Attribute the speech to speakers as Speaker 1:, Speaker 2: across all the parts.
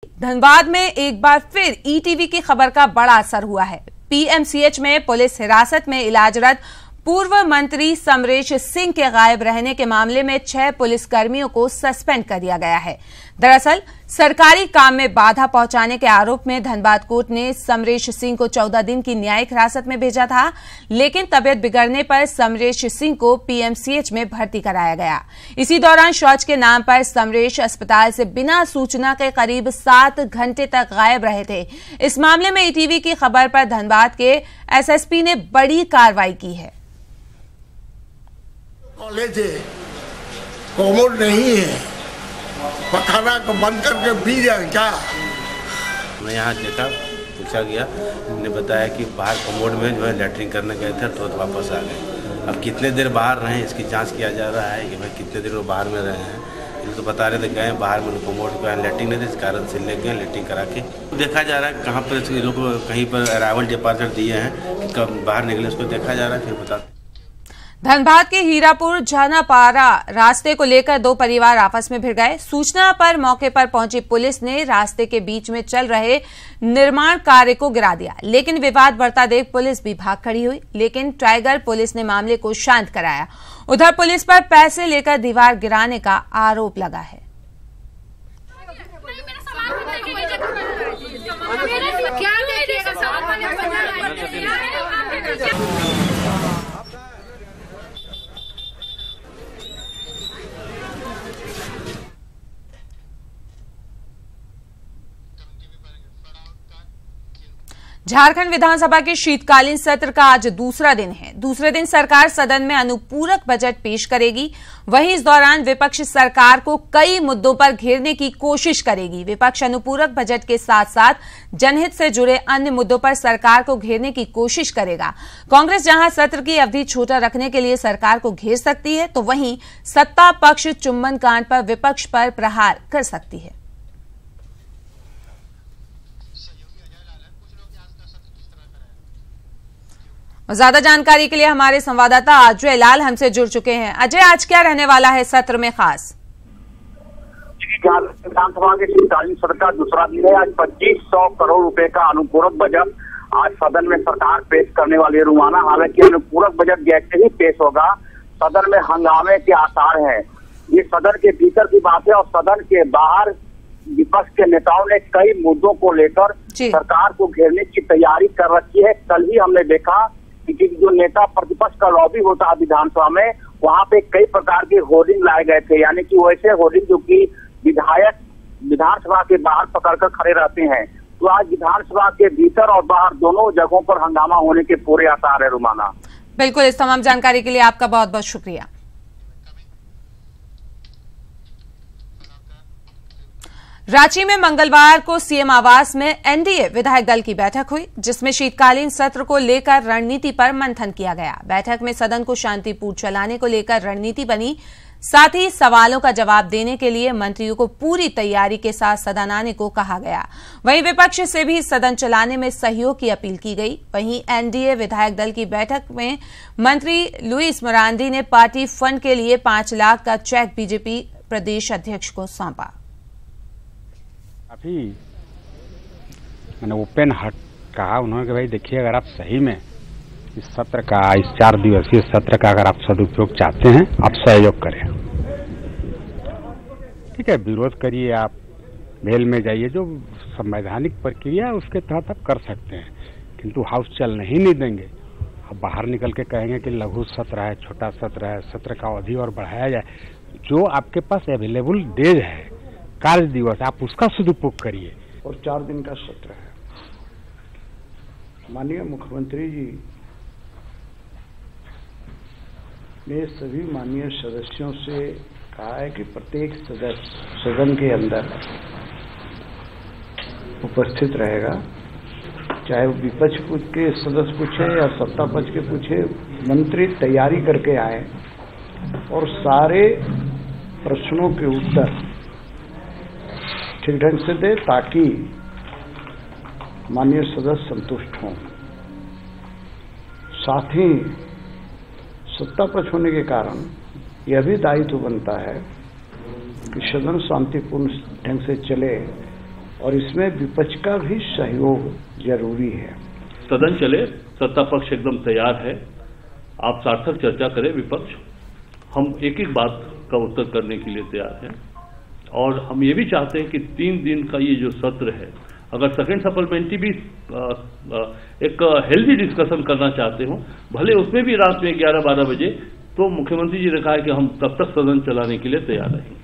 Speaker 1: धनबाद में एक बार फिर ईटीवी की खबर का बड़ा असर हुआ है। पीएमसीएच में पुलिस हिरासत में इलाजरत पूर्व मंत्री समरेश सिंह के गायब रहने के मामले में 6 पुलिसकर्मियों को सस्पेंड कर दिया गया है। दरअसल सरकारी काम में बाधा पहुंचाने के आरोप में धनबाद कोर्ट ने समरेश सिंह को 14 दिन की न्यायिक हिरासत में भेजा था, लेकिन तबियत बिगड़ने पर समरेश सिंह को पीएमसीएच में भर्ती कराया गया। इसी दौरान शौच के नाम पर समरेश अस्पताल से बिना सूचना के करीब 7 घंटे तक गायब रहे थे। इस मामले में ईटीवी की खबर पर धनबाद के एसएसपी ने बड़ी कार्रवाई की है।
Speaker 2: कॉलेज है, कोमोड नहीं है, पखाना को बंद करके पी जाए क्या?
Speaker 3: मैं यहाँ देखा, पूछा गया, उन्होंने बताया कि बाहर कोमोड में जो है लैट्रिन करने गए थे तो वापस आ गए। अब कितने देर बाहर रहे इसकी जांच किया जा रहा है कि भाई कितने देर वो बाहर में रहे हैं। ये तो बता रहे थे गए बाहर में कोमोड का लैट्रिन नहीं थे, इस कारण से ले गए लैट्रिन करा के। देखा जा रहा है कहाँ पर ये लोग कहीं पर अराइवल डिपार्चर दिए हैं, कब बाहर निकले उसको देखा जा रहा है, फिर बता।
Speaker 1: धनबाद के हीरापुर झानापारा रास्ते को लेकर 2 परिवार आपस में भिड़ गए। सूचना पर मौके पर पहुंची पुलिस ने रास्ते के बीच में चल रहे निर्माण कार्य को गिरा दिया, लेकिन विवाद बढ़ता देख पुलिस भी भाग खड़ी हुई, लेकिन टाइगर पुलिस ने मामले को शांत कराया। उधर पुलिस पर पैसे लेकर दीवार गिराने का आरोप लगा है। झारखंड विधानसभा के शीतकालीन सत्र का आज दूसरा दिन है। दूसरे दिन सरकार सदन में अनुपूरक बजट पेश करेगी। वहीं इस दौरान विपक्ष सरकार को कई मुद्दों पर घेरने की कोशिश करेगी। विपक्ष अनुपूरक बजट के साथ साथ जनहित से जुड़े अन्य मुद्दों पर सरकार को घेरने की कोशिश करेगा। कांग्रेस जहां सत्र की अवधि छोटा रखने के लिए सरकार को घेर सकती है, तो वहीं सत्ता पक्ष चुम्बन कांड पर विपक्ष पर प्रहार कर सकती है। ज्यादा जानकारी के लिए हमारे संवाददाता अजय लाल हमसे जुड़ चुके हैं। अजय, आज क्या रहने वाला है सत्र में खास?
Speaker 4: विधानसभा के शीतकालीन सत्र का दूसरा दिन है। आज 2500 करोड़ रुपए का अनुपूरक बजट आज सदन में सरकार पेश करने वाली है रुमाना। हालांकि अनुपूरक बजट जैसे ही पेश होगा सदन में हंगामे के आसार हैं। ये सदन के भीतर की बात है और सदन के बाहर विपक्ष के नेताओं ने कई मुद्दों को लेकर सरकार को घेरने की तैयारी कर रखी है। कल ही हमने देखा कि जो नेता प्रतिपक्ष का लॉबी होता है विधानसभा में, वहां पे कई प्रकार के होर्डिंग लाए गए थे, यानी कि वैसे होर्डिंग जो कि विधायक विधानसभा के बाहर पकड़कर खड़े रहते हैं। तो आज विधानसभा के भीतर और बाहर दोनों जगहों पर हंगामा होने के पूरे आसार है। रुमाना,
Speaker 1: बिल्कुल, इस तमाम जानकारी के लिए आपका बहुत बहुत शुक्रिया। रांची में मंगलवार को सीएम आवास में एनडीए विधायक दल की बैठक हुई, जिसमें शीतकालीन सत्र को लेकर रणनीति पर मंथन किया गया। बैठक में सदन को शांतिपूर्ण चलाने को लेकर रणनीति बनी। साथ ही सवालों का जवाब देने के लिए मंत्रियों को पूरी तैयारी के साथ सदन आने को कहा गया। वहीं विपक्ष से भी सदन चलाने में सहयोग की अपील की गई। वहीं एनडीए विधायक दल की बैठक में मंत्री लुइस मरांडी ने पार्टी फंड के लिए 5 लाख का चेक बीजेपी प्रदेश अध्यक्ष को सौंपा।
Speaker 5: काफी मैंने ओपन हार्ट कहा उन्होंने कि भाई देखिए, अगर आप सही में इस सत्र का, इस 4 दिवसीय सत्र का अगर आप सदुपयोग चाहते हैं, आप सहयोग करें। ठीक है, विरोध करिए, आप जेल में जाइए, जो संवैधानिक प्रक्रिया है उसके तहत आप कर सकते हैं, किंतु हाउस चलने ही नहीं देंगे। अब बाहर निकल के कहेंगे कि लघु सत्र है, छोटा सत्र है, सत्र का अवधि और बढ़ाया जाए। जो आपके पास अवेलेबल डेज है, कार्य दिवस, आप उसका सदुपयोग करिए।
Speaker 6: और 4 दिन का सत्र है। माननीय मुख्यमंत्री जी ने सभी माननीय सदस्यों से कहा है कि प्रत्येक सदस्य सदन के अंदर उपस्थित रहेगा, चाहे वो विपक्ष के सदस्य पूछे या सत्ता पक्ष के पूछे, मंत्री तैयारी करके आए और सारे प्रश्नों के उत्तर ठीक ढंग से दे, ताकि माननीय सदस्य संतुष्ट हों। साथ ही सत्ता पक्ष होने के कारण यह भी दायित्व बनता है कि सदन शांतिपूर्ण ढंग से चले और इसमें विपक्ष का भी सहयोग जरूरी है।
Speaker 7: सदन चले, सत्ता पक्ष एकदम तैयार है, आप सार्थक चर्चा करें विपक्ष, हम एक एक बात का उत्तर करने के लिए तैयार हैं। और हम ये भी चाहते हैं कि 3 दिन का ये जो सत्र है, अगर सेकेंड सप्लीमेंट्री भी एक हेल्दी डिस्कशन करना चाहते हो, भले उसमें भी रात में 11-12 बजे, तो मुख्यमंत्री जी ने कहा है कि हम तब तक सदन चलाने के लिए तैयार रहेंगे।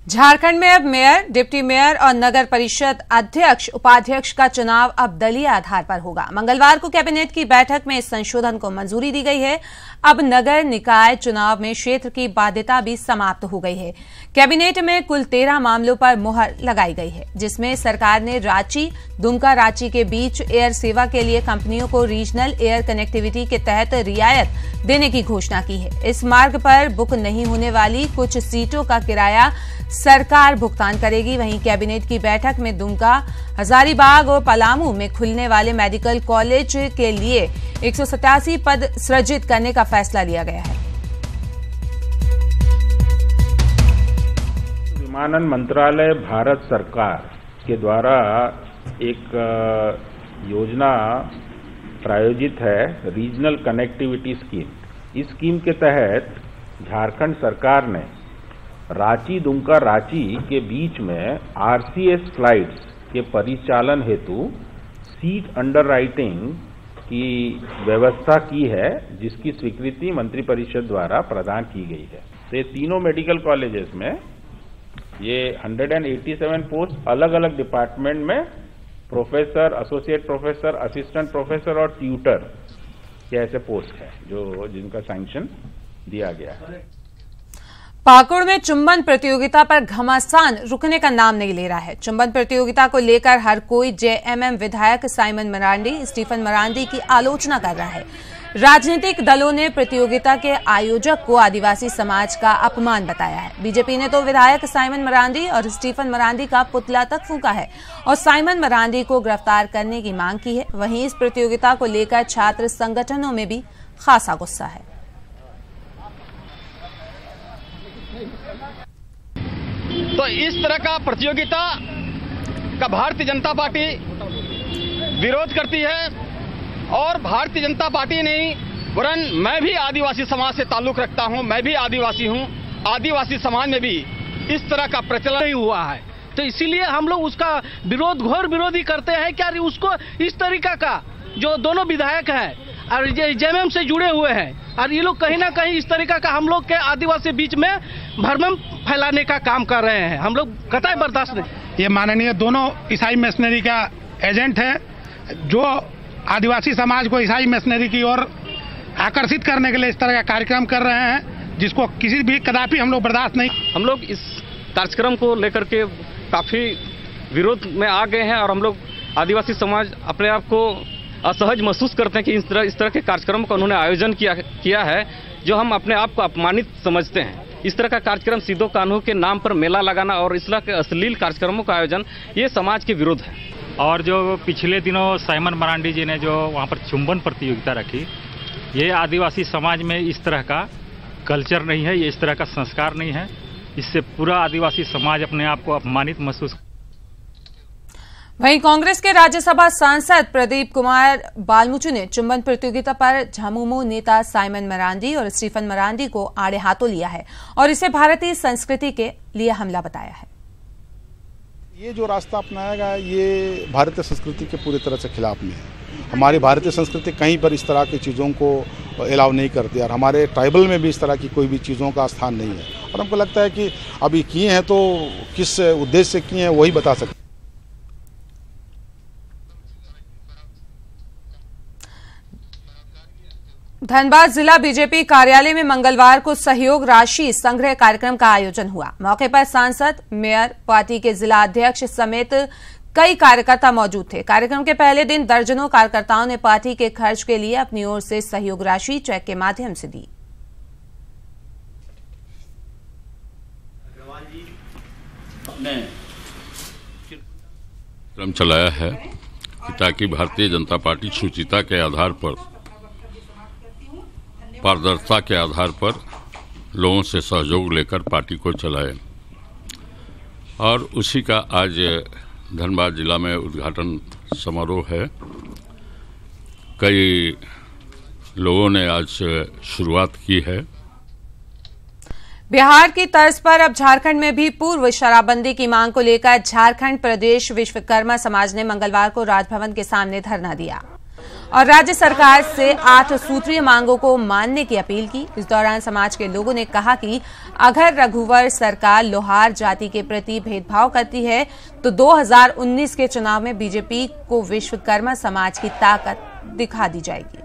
Speaker 1: झारखंड में अब मेयर, डिप्टी मेयर और नगर परिषद अध्यक्ष उपाध्यक्ष का चुनाव अब दलीय आधार पर होगा। मंगलवार को कैबिनेट की बैठक में इस संशोधन को मंजूरी दी गई है। अब नगर निकाय चुनाव में क्षेत्र की बाध्यता भी समाप्त हो गई है। कैबिनेट में कुल 13 मामलों पर मुहर लगाई गई है, जिसमें सरकार ने रांची, दुमका रांची के बीच एयर सेवा के लिए कंपनियों को रीजनल एयर कनेक्टिविटी के तहत रियायत देने की घोषणा की है। इस मार्ग पर बुक नहीं होने वाली कुछ सीटों का किराया सरकार भुगतान करेगी। वहीं कैबिनेट की बैठक में दुमका, हजारीबाग और पलामू में खुलने वाले मेडिकल कॉलेज के लिए 187 पद सृजित करने का फैसला लिया गया है।
Speaker 8: विमानन मंत्रालय भारत सरकार के द्वारा एक योजना प्रायोजित है, रीजनल कनेक्टिविटी स्कीम। इस स्कीम के तहत झारखंड सरकार ने रांची, दुमका रांची के बीच में आरसीएस फ्लाइट्स के परिचालन हेतु सीट अंडरराइटिंग की व्यवस्था की है, जिसकी स्वीकृति मंत्रिपरिषद द्वारा प्रदान की गई है। तो ये तीनों मेडिकल कॉलेजेस में ये 187 पोस्ट अलग अलग डिपार्टमेंट में professor, associate professor, assistant professor और ट्यूटर के ऐसे पोस्ट है जो जिनका सैंक्शन दिया गया है।
Speaker 1: पाकुड़ में चुंबन प्रतियोगिता पर घमासान रुकने का नाम नहीं ले रहा है। चुंबन प्रतियोगिता को लेकर हर कोई जेएमएम विधायक साइमन मरांडी, स्टीफन मरांडी की आलोचना कर रहा है। राजनीतिक दलों ने प्रतियोगिता के आयोजक को आदिवासी समाज का अपमान बताया है। बीजेपी ने तो विधायक साइमन मरांडी और स्टीफन मरांडी का पुतला तक फूंका है और साइमन मरांडी को गिरफ्तार करने की मांग की है। वहीं इस प्रतियोगिता को लेकर छात्र संगठनों में भी खासा गुस्सा है।
Speaker 9: तो इस तरह का प्रतियोगिता का भारतीय जनता पार्टी विरोध करती है और भारतीय जनता पार्टी नहीं, वरन मैं भी आदिवासी समाज से ताल्लुक रखता हूं, मैं भी आदिवासी हूं। आदिवासी समाज में भी इस तरह का प्रचलन नहीं हुआ है, तो इसीलिए हम लोग उसका विरोध, घोर विरोधी करते हैं। क्या उसको इस तरीका का जो दोनों विधायक हैं और जेएमएम से जुड़े हुए हैं और ये लोग कहीं ना कहीं इस तरीका का हम लोग के आदिवासी बीच में भ्रम फैलाने का काम कर रहे हैं, हम लोग कतई बर्दाश्त नहीं।
Speaker 10: ये माननीय दोनों ईसाई मिशनरी का एजेंट है, जो आदिवासी समाज को ईसाई मिशनरी की ओर आकर्षित करने के लिए इस तरह का कार्यक्रम कर रहे हैं, जिसको किसी भी कदापि हम लोग बर्दाश्त नहीं।
Speaker 9: हम लोग इस कार्यक्रम को लेकर के काफी विरोध में आ गए हैं और हम लोग आदिवासी समाज अपने आप को असहज महसूस करते हैं कि इस तरह के कार्यक्रम का उन्होंने आयोजन किया है, जो हम अपने आप को अपमानित समझते हैं। इस तरह का कार्यक्रम सीधो कान्हू के नाम पर मेला लगाना और इस तरह के अश्लील कार्यक्रमों का आयोजन, ये समाज के विरुद्ध है।
Speaker 11: और जो पिछले दिनों साइमन मरांडी जी ने जो वहाँ पर चुंबन प्रतियोगिता रखी, ये आदिवासी समाज में इस तरह का कल्चर नहीं है, ये इस तरह का संस्कार नहीं है। इससे पूरा आदिवासी समाज अपने आप को अपमानित महसूस।
Speaker 1: वहीं कांग्रेस के राज्यसभा सांसद प्रदीप कुमार बालमुचु ने चुंबन प्रतियोगिता पर झामुमो नेता साइमन मरांडी और स्टीफन मरांडी को आड़े हाथों लिया है और इसे भारतीय संस्कृति के लिए हमला बताया है।
Speaker 12: ये जो रास्ता अपनाया गया ये भारतीय संस्कृति के पूरी तरह से खिलाफ में है। हमारी भारतीय संस्कृति कहीं पर इस तरह की चीज़ों को अलाउ नहीं करती और हमारे ट्राइबल में भी इस तरह की कोई भी चीज़ों का स्थान नहीं है। और हमको लगता है कि अभी किए हैं तो किस उद्देश्य से किए हैं वही बता सकते।
Speaker 1: धनबाद जिला बीजेपी कार्यालय में मंगलवार को सहयोग राशि संग्रह कार्यक्रम का आयोजन हुआ। मौके पर सांसद, मेयर, पार्टी के जिला अध्यक्ष समेत कई कार्यकर्ता मौजूद थे। कार्यक्रम के पहले दिन दर्जनों कार्यकर्ताओं ने पार्टी के खर्च के लिए अपनी ओर से सहयोग राशि चेक के माध्यम से दी।
Speaker 13: क्रम चलाया है ताकि भारतीय जनता पार्टी शुचिता के आधार पर, पारदर्शिता के आधार पर लोगों से सहयोग लेकर पार्टी को चलाए। और उसी का आज धनबाद जिला में उद्घाटन समारोह है। कई लोगों ने आज शुरुआत की है।
Speaker 1: बिहार की तर्ज पर अब झारखंड में भी पूर्व शराबबंदी की मांग को लेकर झारखंड प्रदेश विश्वकर्मा समाज ने मंगलवार को राजभवन के सामने धरना दिया और राज्य सरकार से 8 सूत्रीय मांगों को मानने की अपील की। इस दौरान समाज के लोगों ने कहा कि अगर रघुवर सरकार लोहार जाति के प्रति भेदभाव करती है तो 2019 के चुनाव में बीजेपी को विश्वकर्मा समाज की ताकत दिखा दी जाएगी।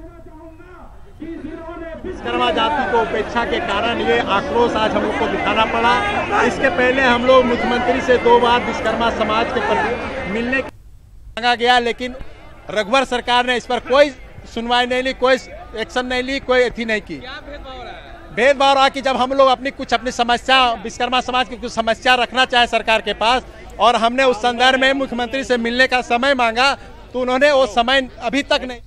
Speaker 14: विश्वकर्मा जाति को उपेक्षा के कारण ये आक्रोश आज हम लोग को दिखाना पड़ा। इसके पहले हम लोग मुख्यमंत्री से 2 बार विश्वकर्मा समाज के प्रति मिलने मांगा गया, लेकिन रघुवर सरकार ने इस पर कोई सुनवाई नहीं ली, कोई एक्शन नहीं ली, कोई अथी नहीं की। भेदभाव रहा कि जब हम लोग अपनी समस्या, विश्वकर्मा समाज की कुछ समस्या रखना चाहे सरकार के पास, और हमने उस संदर्भ में मुख्यमंत्री से मिलने का समय मांगा तो उन्होंने वो समय अभी तक नहीं।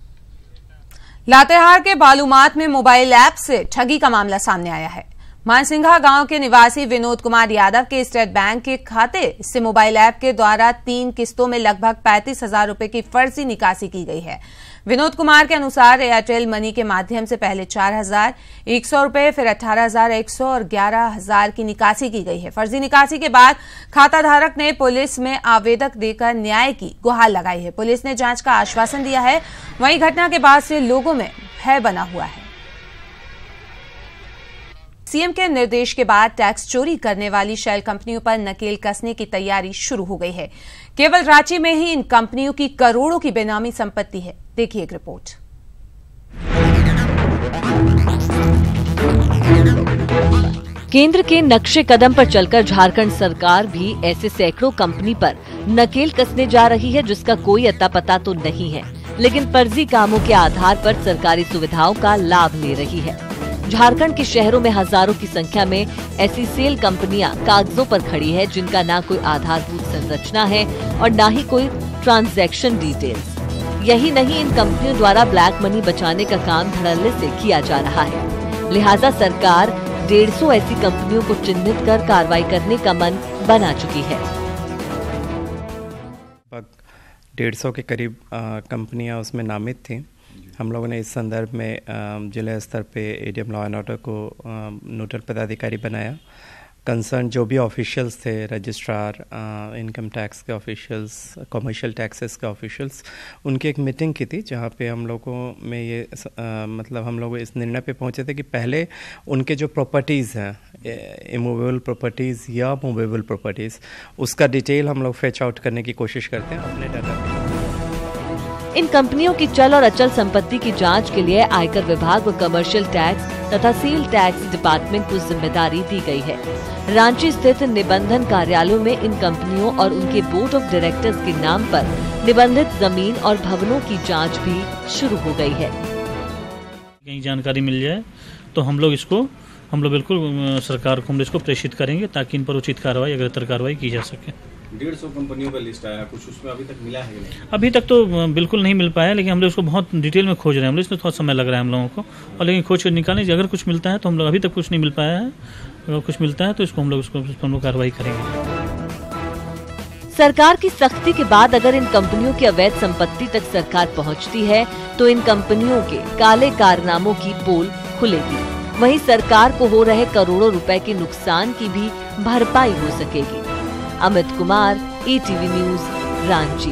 Speaker 1: लातेहार के बालूमाथ में मोबाइल ऐप से ठगी का मामला सामने आया है। मानसिंघा गांव के निवासी विनोद कुमार यादव के स्टेट बैंक के खाते से मोबाइल ऐप के द्वारा 3 किस्तों में लगभग 35,000 रुपए की फर्जी निकासी की गई है। विनोद कुमार के अनुसार एयरटेल मनी के माध्यम से पहले 4,100 रुपए, फिर 18,100 और 11,000 की निकासी की गई है। फर्जी निकासी के बाद खाता धारक ने पुलिस में आवेदन देकर न्याय की गुहार लगाई है। पुलिस ने जांच का आश्वासन दिया है। वहीं घटना के बाद से लोगों में भय बना हुआ है। सीएम के निर्देश के बाद टैक्स चोरी करने वाली शेल कंपनियों पर नकेल कसने की तैयारी शुरू हो गई है। केवल रांची में ही इन कंपनियों की करोड़ों की बेनामी संपत्ति है। देखिए एक रिपोर्ट।
Speaker 15: केंद्र के नक्शे कदम पर चलकर झारखंड सरकार भी ऐसे सैकड़ों कंपनी पर नकेल कसने जा रही है जिसका कोई अता पता तो नहीं है, लेकिन फर्जी कामों के आधार पर सरकारी सुविधाओं का लाभ ले रही है। झारखंड के शहरों में हजारों की संख्या में ऐसी सेल कंपनियां कागजों पर खड़ी है जिनका ना कोई आधारभूत संरचना है और ना ही कोई ट्रांजैक्शन डिटेल्स। यही नहीं, इन कंपनियों द्वारा ब्लैक मनी बचाने का काम धड़ल्ले से किया जा रहा है। लिहाजा सरकार 150 ऐसी कंपनियों को चिन्हित कर कार्रवाई करने का मन बना चुकी है।
Speaker 16: 150 के करीब कंपनियां उसमें नामित थी। हम लोगों ने इस संदर्भ में जिला स्तर पे एडीएम लॉ एंड ऑर्डर को नोडल पदाधिकारी बनाया। कंसर्न जो भी ऑफिशियल्स थे, रजिस्ट्रार, इनकम टैक्स के ऑफिशियल्स, कमर्शियल टैक्सेस के ऑफिशियल्स, उनकी एक मीटिंग की थी जहाँ पे हम लोगों में ये मतलब हम लोग इस निर्णय पे पहुँचे थे कि पहले उनके जो प्रॉपर्टीज़ हैं, इमूवेबल प्रॉपर्टीज़ या मूवेबल प्रॉपर्टीज़, उसका डिटेल हम लोग फेच आउट करने की कोशिश करते हैं अपने डाटा।
Speaker 15: इन कंपनियों की चल और अचल संपत्ति की जांच के लिए आयकर विभाग व कमर्शियल टैक्स तथा सेल टैक्स डिपार्टमेंट को जिम्मेदारी दी गई है। रांची स्थित निबंधन कार्यालयों में इन कंपनियों और उनके बोर्ड ऑफ डायरेक्टर्स के नाम पर निबंधित जमीन और भवनों की जांच भी शुरू हो गई है।
Speaker 17: कहीं जानकारी मिल जाए तो हम लोग बिल्कुल सरकार को इसको प्रेषित करेंगे ताकि इन पर उचित कार्रवाई, अग्रतर कार्रवाई की जा सके।
Speaker 18: 150 कंपनियों का लिस्ट आया, कुछ उसमें अभी तक मिला है नहीं?
Speaker 17: अभी तक तो बिल्कुल नहीं मिल पाया, लेकिन हम लोग उसको बहुत डिटेल में खोज रहे हैं। हम लोग इसमें थोड़ा समय लग रहा है हम लोगों को, और लेकिन खोज कर निकालें। अगर कुछ मिलता है तो हम लोग, अभी तक कुछ नहीं मिल पाया है, अगर कुछ मिलता है तो इसको हम लोग कार्रवाई करेंगे।
Speaker 15: सरकार की सख्ती के बाद अगर इन कंपनियों की अवैध संपत्ति तक सरकार पहुंचती है तो इन कंपनियों के काले कारनामों की पोल खुलेगी। वहीं सरकार को हो रहे करोड़ों रुपए के नुकसान की भी भरपाई हो सकेगी। Amit Kumar, ETV news, Ranchi.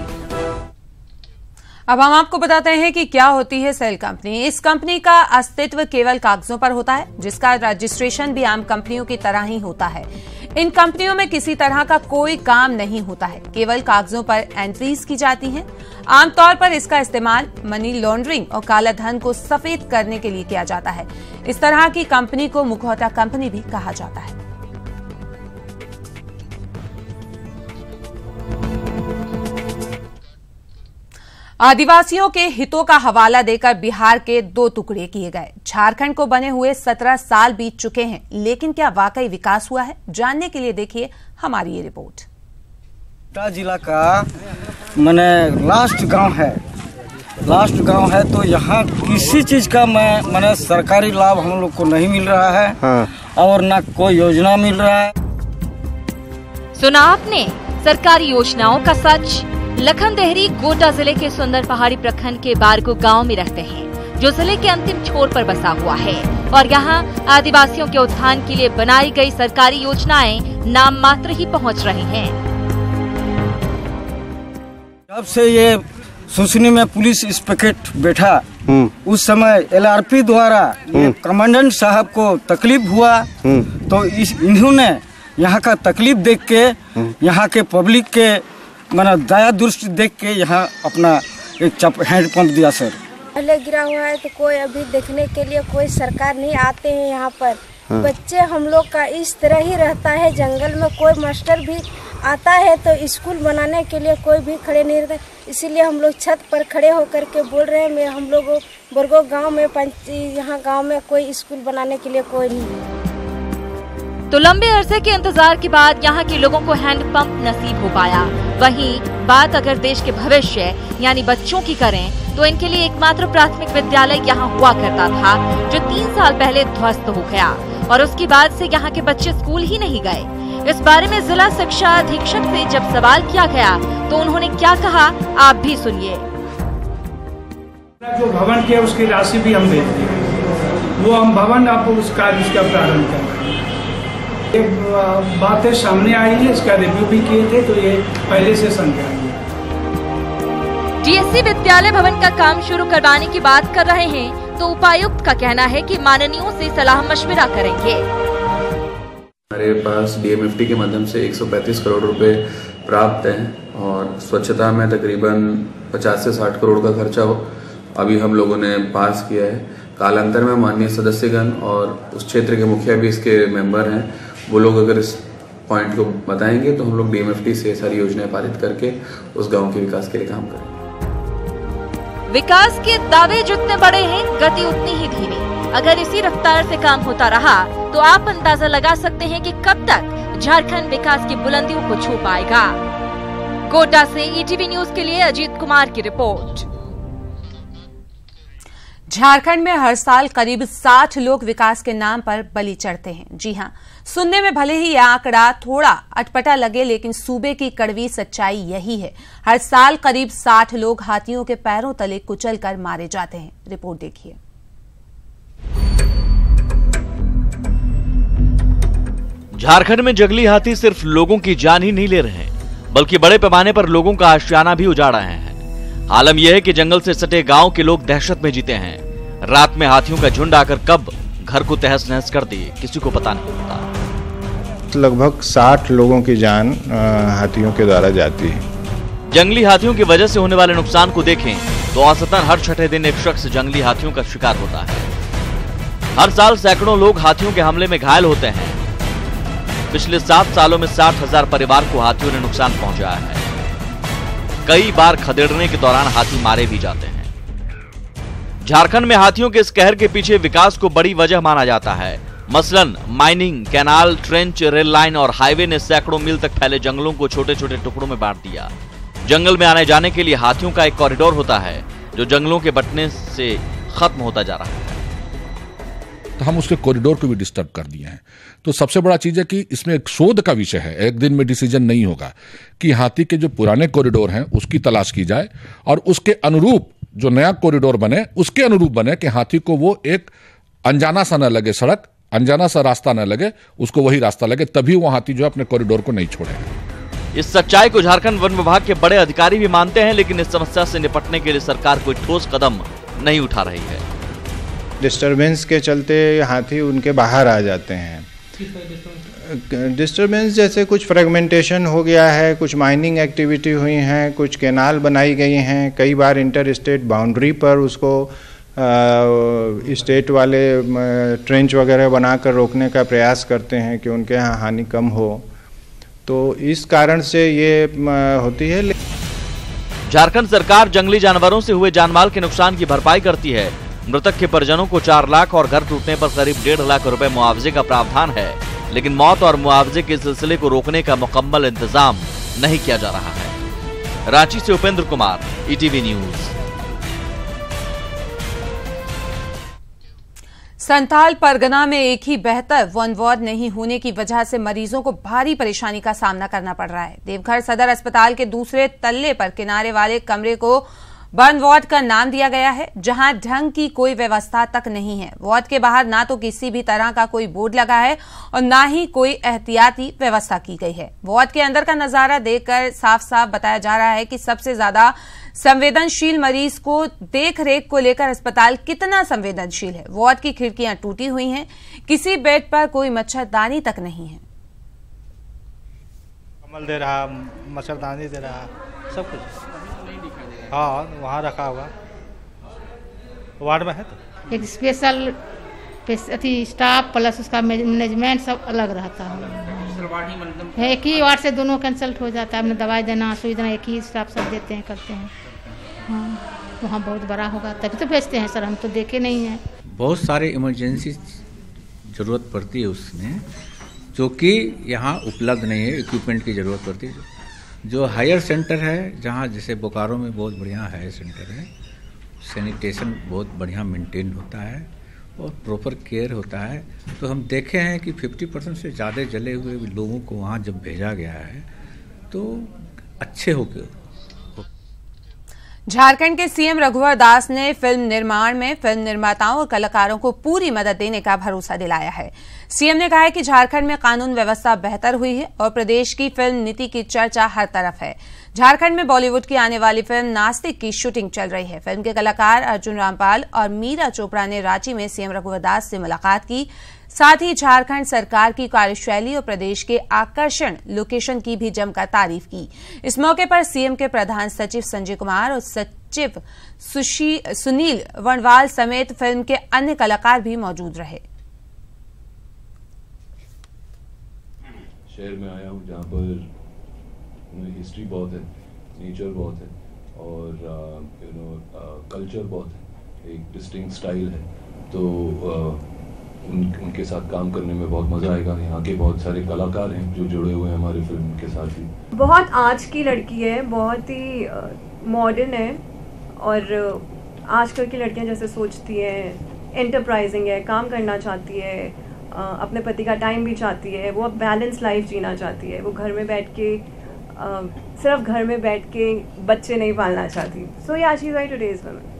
Speaker 1: अब हम आपको बताते हैं कि क्या होती है सेल कंपनी। इस कंपनी का अस्तित्व केवल कागजों पर होता है, जिसका रजिस्ट्रेशन भी आम कंपनियों की तरह ही होता है। इन कंपनियों में किसी तरह का कोई काम नहीं होता है, केवल कागजों पर एंट्रीज की जाती हैं। आमतौर पर इसका इस्तेमाल मनी लॉन्ड्रिंग और काला धन को सफेद करने के लिए किया जाता है। इस तरह की कंपनी को मुखौटा कंपनी भी कहा जाता है। आदिवासियों के हितों का हवाला देकर बिहार के 2 टुकड़े किए गए। झारखंड को बने हुए 17 साल बीत चुके हैं, लेकिन क्या वाकई विकास हुआ है? जानने के लिए देखिए हमारी ये रिपोर्ट।
Speaker 19: जिला का लास्ट गांव है तो यहाँ किसी चीज का सरकारी लाभ हम लोग को नहीं मिल रहा है। हाँ। और न कोई योजना मिल रहा है।
Speaker 20: सुना आपने सरकारी योजनाओं का सच। लखन देहरी गोड्डा जिले के सुंदर पहाड़ी प्रखंड के बारगो गांव में रहते हैं, जो जिले के अंतिम छोर पर बसा हुआ है और यहाँ आदिवासियों के उत्थान के लिए बनाई गई सरकारी योजनाएं नाम मात्र ही पहुँच रही हैं।
Speaker 19: जब से ये सुसनी में पुलिस इंस्पेक्टर बैठा, उस समय LRP द्वारा ये कमांडेंट साहब को तकलीफ हुआ, तो इन्होंने यहाँ का तकलीफ देख के, यहाँ के पब्लिक के माना दया दृष्टि देख के यहाँ अपना एक हैंडपंप दिया सर।
Speaker 21: पहले गिरा हुआ है तो कोई अभी देखने के लिए कोई सरकार नहीं आते हैं यहाँ पर। बच्चे हम लोग का इस तरह ही रहता है, जंगल में कोई मास्टर भी आता है तो स्कूल बनाने के लिए कोई भी खड़े नहीं रहता, इसीलिए हम लोग छत पर खड़े होकर के बोल रहे हैं हम लोग बरगो गांव में यहाँ गांव में कोई स्कूल बनाने के लिए कोई नहीं।
Speaker 20: तो लंबे अरसे के इंतजार के बाद यहाँ के लोगों को हैंडपंप नसीब हो पाया। वहीं बात अगर देश के भविष्य यानी बच्चों की करें तो इनके लिए एकमात्र प्राथमिक विद्यालय यहाँ हुआ करता था, जो 3 साल पहले ध्वस्त हो गया और उसके बाद से यहाँ के बच्चे स्कूल ही नहीं गए। इस बारे में जिला शिक्षा अधीक्षक से जब सवाल किया गया तो उन्होंने क्या कहा, आप भी सुनिए।
Speaker 22: जो भवन के उसकी राशि भी हम देते हैं, वो हम भवन अब उस कार्य का प्रारंभ कर रहे हैं। ये बातें सामने आई है, इसका रिव्यू भी किए थे, तो ये पहले से संज्ञान है।
Speaker 20: DSC विद्यालय भवन का काम शुरू करवाने की बात कर रहे हैं तो उपायुक्त का कहना है कि माननीयों से सलाह मशविरा करेंगे।
Speaker 23: हमारे पास DMFT के माध्यम से 135 करोड़ रुपए प्राप्त हैं और स्वच्छता में तकरीबन 50 से 60 करोड़ का खर्चा अभी हम लोगों ने पास किया है। कालांतर में माननीय सदस्यगण और उस क्षेत्र के मुखिया भी इसके मेंबर हैं, वो लोग अगर इस पॉइंट को बताएंगे तो हम लोग DMFT से सारी योजनाएं पारित करके उस गांव के विकास के लिए काम करेंगे।
Speaker 20: विकास के दावे जितने बड़े हैं, गति उतनी ही धीमी। अगर इसी रफ्तार से काम होता रहा तो आप अंदाजा लगा सकते हैं कि कब तक झारखंड विकास की बुलंदियों को छू पाएगा। गोड्डा से ETV न्यूज के लिए अजीत कुमार की रिपोर्ट।
Speaker 1: झारखंड में हर साल करीब 60 लोग विकास के नाम पर बलि चढ़ते हैं। जी हां, सुनने में भले ही यह आंकड़ा थोड़ा अटपटा लगे, लेकिन सूबे की कड़वी सच्चाई यही है। हर साल करीब 60 लोग हाथियों के पैरों तले कुचलकर मारे जाते हैं। रिपोर्ट देखिए।
Speaker 24: झारखंड में जंगली हाथी सिर्फ लोगों की जान ही नहीं ले रहे हैं, बल्कि बड़े पैमाने पर लोगों का आशियाना भी उजाड़ रहे हैं। आलम यह है कि जंगल से सटे गांव के लोग दहशत में जीते हैं। रात में हाथियों का झुंड आकर कब घर को तहस नहस कर दे, किसी को पता नहीं होता।
Speaker 25: लगभग 60 लोगों की जान हाथियों के द्वारा जाती है।
Speaker 24: जंगली हाथियों की वजह से होने वाले नुकसान को देखें तो औसतन हर छठे दिन एक शख्स जंगली हाथियों का शिकार होता है। हर साल सैकड़ों लोग हाथियों के हमले में घायल होते हैं। पिछले 7 सालों में 60,000 परिवार को हाथियों ने नुकसान पहुंचाया है। कई बार खदेड़ने के दौरान हाथी मारे भी जाते हैं। झारखंड में हाथियों के इस कहर के पीछे विकास को बड़ी वजह माना जाता है। मसलन mining, canal, trench, rail line और हाईवे ने सैकड़ों मील तक फैले जंगलों को छोटे छोटे टुकड़ों में बांट दिया। जंगल में आने जाने के लिए हाथियों का एक कॉरिडोर होता है जो जंगलों के बंटने से खत्म होता जा रहा है।
Speaker 26: तो हम उसके कॉरिडोर को भी डिस्टर्ब कर दिए हैं। तो सबसे बड़ा चीज है कि इसमें एक शोध का विषय है, एक दिन में डिसीजन नहीं होगा कि हाथी के जो पुराने कॉरिडोर हैं उसकी तलाश की जाए और उसके अनुरूप जो नया कॉरिडोर बने उसके अनुरूप बने कि हाथी को वो एक अनजाना सा न लगे, सड़क अनजाना सा रास्ता न लगे, उसको वही रास्ता लगे, तभी वो हाथी जो है अपने कॉरिडोर को नहीं छोड़ेगा।
Speaker 24: इस सच्चाई को झारखंड वन विभाग के बड़े अधिकारी भी मानते हैं, लेकिन इस समस्या से निपटने के लिए सरकार कोई ठोस कदम नहीं उठा रही है।
Speaker 25: डिस्टरबेंस के चलते हाथी उनके बाहर आ जाते हैं। डिस्टरबेंस जैसे कुछ फ्रेगमेंटेशन हो गया है, कुछ माइनिंग एक्टिविटी हुई हैं, कुछ कैनाल बनाई गई हैं, कई बार इंटर स्टेट बाउंड्री पर उसको स्टेट वाले ट्रेंच वगैरह बनाकर रोकने का प्रयास करते हैं कि उनके यहाँ हानि कम हो, तो इस कारण से ये होती है।
Speaker 24: झारखंड सरकार जंगली जानवरों से हुए जानमाल के नुकसान की भरपाई करती है। मृतक के परिजनों को 4 लाख और घर टूटने पर करीब 1.5 लाख रुपए मुआवजे का प्रावधान है, लेकिन मौत और मुआवजे के सिलसिले को रोकने का मुकम्मल इंतजाम नहीं किया जा रहा है। रांची से उपेंद्र कुमार, ETV न्यूज।
Speaker 1: संथाल परगना में एक ही बेहतर वन वार्ड नहीं होने की वजह से मरीजों को भारी परेशानी का सामना करना पड़ रहा है। देवघर सदर अस्पताल के दूसरे तल्ले पर किनारे वाले कमरे को वन वार्ड का नाम दिया गया है, जहां ढंग की कोई व्यवस्था तक नहीं है। वार्ड के बाहर ना तो किसी भी तरह का कोई बोर्ड लगा है और ना ही कोई एहतियाती व्यवस्था की गई है। वार्ड के अंदर का नजारा देखकर साफ साफ बताया जा रहा है कि सबसे ज्यादा संवेदनशील मरीज को देख रेख को लेकर अस्पताल कितना संवेदनशील है। वार्ड की खिड़कियां टूटी हुई हैं, किसी बेड पर कोई मच्छरदानी तक नहीं है।
Speaker 2: कम्बल दे रहा, मच्छरदानी दे रहा, सब कुछ हाँ वहाँ रखा होगा। वार्ड में है तो
Speaker 3: एक स्पेशल स्टाफ प्लस उसका मैनेजमेंट सब अलग रहता है। एक ही वार्ड से दोनों कंसल्ट हो जाता है। हमने दवाई देना, सुई देना, एक ही स्टाफ सब देते हैं, करते हैं। हाँ वहाँ बहुत बड़ा होगा तभी तो भेजते हैं सर, हम तो देखे नहीं हैं।
Speaker 4: बहुत सारे इमरजेंसी ज़रूरत पड़ती है उसमें, जो कि यहाँ उपलब्ध नहीं है। इक्विपमेंट की ज़रूरत पड़ती है। जो हायर सेंटर है, जहाँ जैसे बोकारो में बहुत बढ़िया हायर सेंटर है, सैनिटेशन बहुत बढ़िया मेंटेन होता है और प्रॉपर केयर होता है। तो हम देखे हैं कि 50% से ज़्यादा जले हुए लोगों को वहाँ जब भेजा गया है तो अच्छे हो गए।
Speaker 1: झारखंड के सीएम रघुवर दास ने फिल्म निर्माण में फिल्म निर्माताओं और कलाकारों को पूरी मदद देने का भरोसा दिलाया है। सीएम ने कहा है कि झारखंड में कानून व्यवस्था बेहतर हुई है और प्रदेश की फिल्म नीति की चर्चा हर तरफ है। झारखंड में बॉलीवुड की आने वाली फिल्म नास्तिक की शूटिंग चल रही है। फिल्म के कलाकार अर्जुन रामपाल और मीरा चोपड़ा ने रांची में सीएम रघुवर दास से मुलाकात की। साथ ही झारखंड सरकार की कार्यशैली और प्रदेश के आकर्षण लोकेशन की भी जमकर तारीफ की। इस मौके पर सीएम के प्रधान सचिव संजय कुमार और सचिव सुनील वनवाल समेत फिल्म के अन्य कलाकार भी मौजूद रहे।
Speaker 5: शहर में आया हूँ जहाँ पर हिस्ट्री बहुत है, नेचर बहुत है और कल्चर बहुत है, एक डिस्टिंक्ट स्टाइल है। तो उनके साथ काम करने में बहुत मज़ा आएगा। यहाँ के बहुत सारे कलाकार हैं जो जुड़े हुए हैं हमारी फिल्म के साथ ही।
Speaker 6: बहुत आज की लड़की है, बहुत ही मॉडर्न है और आजकल की लड़कियाँ जैसे सोचती हैं, एंटरप्राइजिंग है, काम करना चाहती है, अपने पति का टाइम भी चाहती है, वो अब बैलेंस लाइफ जीना चाहती है। वो घर में बैठ के सिर्फ घर में बैठ के बच्चे नहीं पालना चाहती। सो या she is right today's women.